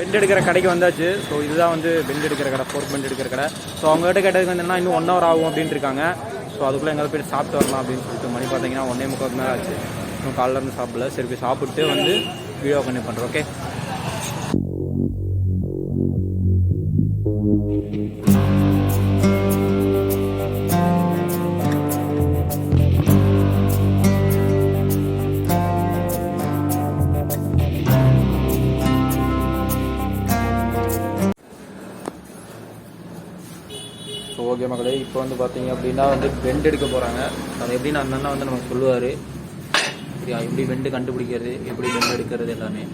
Bend எடுக்கிற கடைக்கு வந்தாச்சு. ஸோ இதுதான் வந்து பெண்ட் எடுக்கிற கடை, ஃபோர்க் பெண்ட் எடுக்கிற கடை. ஸோ அவங்ககிட்ட கேட்டதுக்கு வந்து இன்னும் 1 hour ஆகும் அப்படின்ட்டு இருக்காங்க. ஸோ அதுக்குள்ளே எங்களை போய் சாப்பிட்டு வரலாம் அப்படின்னு சொல்லிட்டு மணி பார்த்தீங்கன்னா 1:45 மேலே ஆச்சு. இன்னும் காலையிலேருந்து சாப்பிடல. சரி போய் சாப்பிட்டு வந்து வீடியோ கண்டினியூ பண்ணுறோம். ஓகே. ஓகே மக்களே, இப்போ வந்து பார்த்தீங்க அப்படின்னா வந்து பெண்ட் எடுக்க போகிறாங்க. அது எப்படின்னு அந்த அண்ணா வந்து நமக்கு சொல்லுவார். எப்படி பெண்டு கண்டுபிடிக்கிறது, எப்படி பெண்ட் எடுக்கிறது எல்லாமே.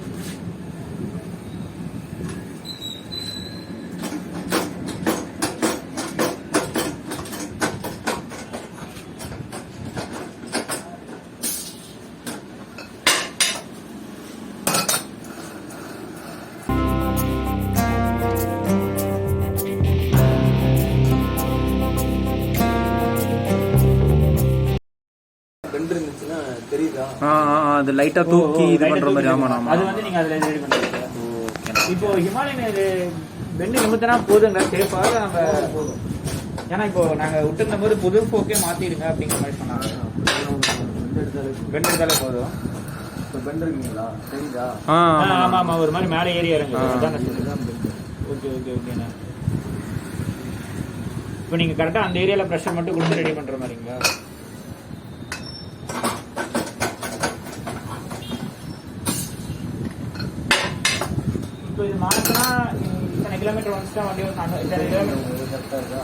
அது லைட்டா தூக்கி இது பண்ற மாதிரி. ஆமா ஆமா, அது வந்து நீங்க அதுல ரெடி பண்றீங்க. ஓகே. இப்போ ஹிமாலயன் பெண்ட் நிமித்தனா போதுங்க, சேஃபா நம்ம போதும். ஏன்னா இப்போ நாங்க விட்டுருந்த போது புது ஃபோக்கே மாத்திடுங்க அப்படிங்கிற மாதிரி சொன்னாங்க. பெண்ட் எடுத்தாலே போதும். இப்போ பெண்ட் இருக்கீங்களா தெரியுதா? ஆமா ஆமா, ஒரு மாதிரி மேலே ஏறி இறங்குது. அதான் சொல்லுங்க. ஓகே ஓகே ஓகேண்ணா. இப்போ நீங்க கரெக்டா அந்த ஏரியால ப்ரெஷர் மட்டும் கொடுத்து ரெடி பண்ற மாதிரிங்களா? இப்போ இது மாற்றினா இத்தனை கிலோமீட்டர் வந்துச்சுன்னா வண்டி ஒரு இத்தனை கிலோமீட்டர் கரெக்டாக இருக்கா?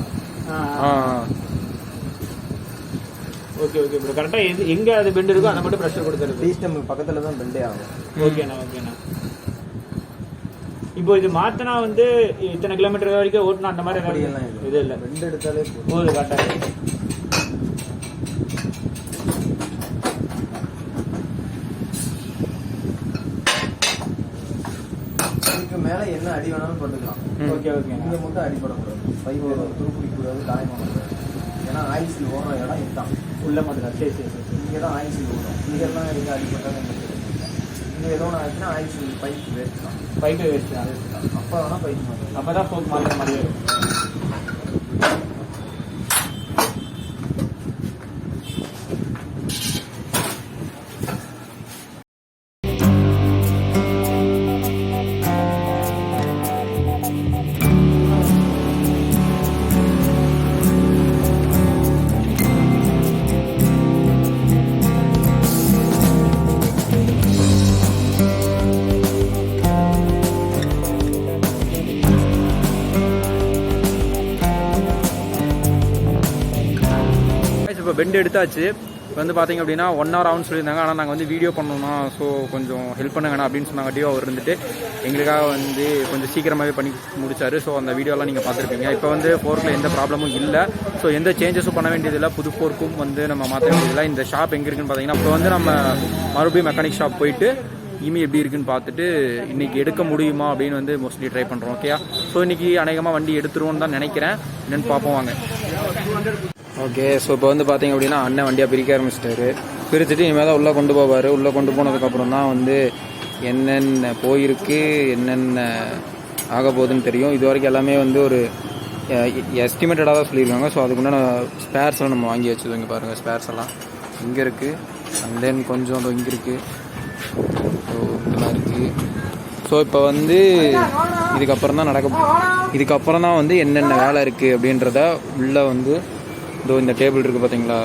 Okay okay. இப்போ கரெக்டாக எங்கே அது பெண்ட் இருக்கோ அதை மட்டும் ப்ரெஷர் கொடுத்துருக்கு. சிஸ்டம் பக்கத்தில் தான் பெண்டே ஆகும். ஓகேண்ணா ஓகேண்ணா. இப்போ இது மாற்றினா வந்து இத்தனை கிலோமீட்டர் வரைக்கும் ஓட்டினா அந்த மாதிரி இது இல்லை, பெண்ட் எடுத்தாலே போதும் கரெக்டாக. மேலே என்ன அடி வேணாலும் போட்டுக்கலாம். Okay okay. இங்கே மட்டும் அடிப்படக்கூடாது, பைப் துருப்பிடிக்கூடாது, காயமாகக்கூடாது. ஏன்னா ஆயில்ஸில் ஓடுற இடம் இதுதான் உள்ள மட்டும். சரி சரி சரி. இங்கே தான் ஆயில்ஸில் ஓடும். இங்கெல்லாம் எங்கே அடிப்பட்டாலும் இங்கே ஏதோ ஒன்று ஆச்சுன்னா ஆயில்ஸில் பைப் வேஸ்ட் தான். பைப்பை வேஸ்ட் தான். அப்போ வேணால் பைப் மாற்றணும். அப்போ தான் ஃபோக் மாற்றுற மாதிரி இருக்கும். இப்போ பெண்ட் எடுத்தாச்சு. இப்போ வந்து பார்த்தீங்க அப்படின்னா 1 hour ஆகும்னு சொல்லியிருந்தாங்க. ஆனால் நாங்கள் வந்து வீடியோ பண்ணோம்னா ஸோ கொஞ்சம் ஹெல்ப் பண்ணுங்கண்ணா அப்படின்னு சொன்னாங்க. அவர் இருந்துட்டு எங்களுக்காக வந்து கொஞ்சம் சீக்கிரமாகவே பண்ணி முடிச்சார். ஸோ அந்த வீடியோலாம் நீங்கள் பார்த்துருப்பீங்க. இப்போ வந்து ஃபோர்க்கில் எந்த ப்ராப்ளமும் இல்லை. ஸோ எந்த சேஞ்சஸும் பண்ண வேண்டியதில்லை. புது ஃபோர்க்கும் வந்து நம்ம மாற்ற வேண்டியதில்லை. இந்த ஷாப் எங்கே இருக்குன்னு பார்த்தீங்கன்னா இப்போ வந்து நம்ம மறுபடியும் மெக்கானிக் ஷாப் போயிட்டு இமி எப்படி இருக்குன்னு பார்த்துட்டு இன்றைக்கி எடுக்க முடியுமா அப்படின்னு வந்து மோஸ்ட்லி ட்ரை பண்ணுறோம். ஓகேயா? ஸோ இன்றைக்கி அநேகமாக வண்டி எடுத்துருவோன்னு தான் நினைக்கிறேன். என்னென்னு பார்ப்போம் வாங்க. ஓகே. ஸோ இப்போ வந்து பார்த்தீங்க அப்படின்னா அண்ணன் வண்டியாக பிரிக்க ஆரம்பிச்சிட்டாரு. பிரிச்சுட்டு இனிமேல் தான் உள்ளே கொண்டு போவார். உள்ளே கொண்டு போனதுக்கப்புறம் தான் வந்து என்னென்ன போயிருக்கு, என்னென்ன ஆக போகுதுன்னு தெரியும். இது வரைக்கும் எல்லாமே வந்து ஒரு எஸ்டிமேட்டடாக தான் சொல்லியிருக்காங்க. ஸோ அதுக்குண்டான ஸ்பேர்ஸ் எல்லாம் நம்ம வாங்கி வச்சுருவோம். இங்கே பாருங்கள், ஸ்பேர்ஸ் எல்லாம் இங்கே இருக்குது. அண்ட் தென் கொஞ்சம் அது இங்கே இருக்குது. ஸோ இதெல்லாம் இருக்குது. ஸோ இப்போ வந்து இதுக்கப்புறம் தான் வந்து என்னென்ன வேலை இருக்குது அப்படின்றத உள்ளே வந்து இதோ இந்த டேபிள் இருக்குது பார்த்தீங்களா,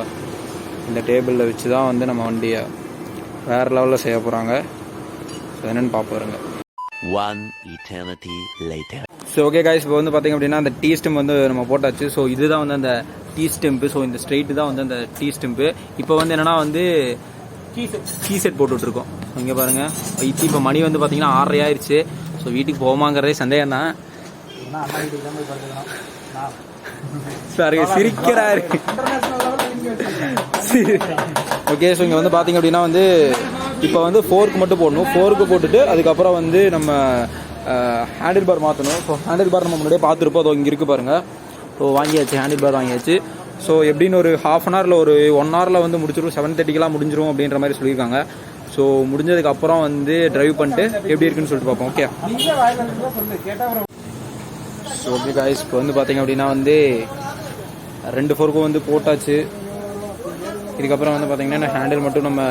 இந்த டேபிளில் வச்சு தான் வந்து நம்ம வண்டியை வேறு லெவலில் செய்ய போகிறாங்க. ஸோ என்னென்னு பார்ப்போருங்க. ஸோ ஓகே காய்ஸ், இப்போ வந்து பார்த்தீங்க அப்படின்னா அந்த டீ ஸ்டெம்ப் வந்து நம்ம போட்டாச்சு. ஸோ இதுதான் வந்து அந்த டீ ஸ்டெம்ப்பு. ஸோ இந்த ஸ்ட்ரெயிட்டு தான் வந்து அந்த டீ ஸ்டெம்ப்பு. இப்போ வந்து என்னென்னா வந்து கீ செட் போட்டுட்ருக்கோம். இங்கே பாருங்கள், இப்போ மணி வந்து பார்த்தீங்கன்னா 6:30 ஆயிடுச்சு. ஸோ வீட்டுக்கு போமாங்கிறதே சந்தேகம் தான். சாரி சிரிக்கிறாரு. ஓகே. ஸோ இங்கே வந்து பார்த்தீங்க அப்படின்னா வந்து இப்போ வந்து ஃபோர்க்கு மட்டும் போடணும். ஃபோர்க்கு போட்டுட்டு அதுக்கப்புறம் வந்து நம்ம ஹேண்டில் பார் மாற்றணும். ஸோ ஹேண்டில் பார் நம்ம முன்னாடியே பார்த்துருப்போம். அதோ இங்கே இருக்குது பாருங்கள். ஸோ வாங்கியாச்சு, ஹேண்டில் பார் வாங்கியாச்சு. ஸோ எப்படின்னு ஒரு 1/2 hour ஒரு 1 hour வந்து முடிச்சிடும். 7:30 முடிஞ்சிரும் அப்படின்ற மாதிரி சொல்லியிருக்காங்க. ஸோ ஸோ முடிஞ்சதுக்கப்புறம் வந்து ட்ரைவ் பண்ணிட்டு எப்படி இருக்குன்னு சொல்லிட்டு பார்ப்போம். ஓகே ஸோ ஓகே காய்ஸ், இப்போ வந்து பார்த்தீங்க அப்படின்னா வந்து 2 ஃபோர்க்கும் வந்து போட்டாச்சு. இதுக்கப்புறம் வந்து பார்த்தீங்கன்னா ஹேண்டில் மட்டும் நம்ம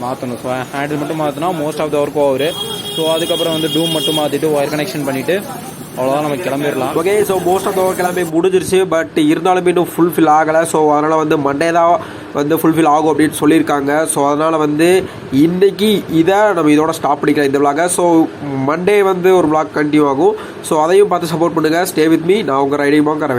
மாற்றணும். ஸோ ஹேண்டில் மட்டும் மாற்றினா most of the work over. So அதுக்கப்புறம் வந்து டூம் மட்டும் மாற்றிட்டு ஒயர் கனெக்ஷன் பண்ணிவிட்டு அவ்வளோதான் நம்ம கிளம்பிடலாம். Okay, so most of the work எல்லாமே முடிஞ்சிருச்சு. பட் இருந்தாலுமே இன்னும் ஃபுல்ஃபில் ஆகலை. ஸோ அதனால் வந்து மண்டே தான் வந்து ஃபுல்ஃபில் ஆகும் அப்படின்னு சொல்லியிருக்காங்க. ஸோ அதனால் வந்து இன்றைக்கி இதை நம்ம இதோட ஸ்டாப் பண்ணிக்கலாம் இந்த விளாகை. ஸோ மண்டே வந்து ஒரு விளாக் கண்டினியூ ஆகும். ஸோ அதையும் பார்த்து சப்போர்ட் பண்ணுங்கள். Stay with me. நான் உங்கள் ரைடிங் மாங்க் அரவிந்த்.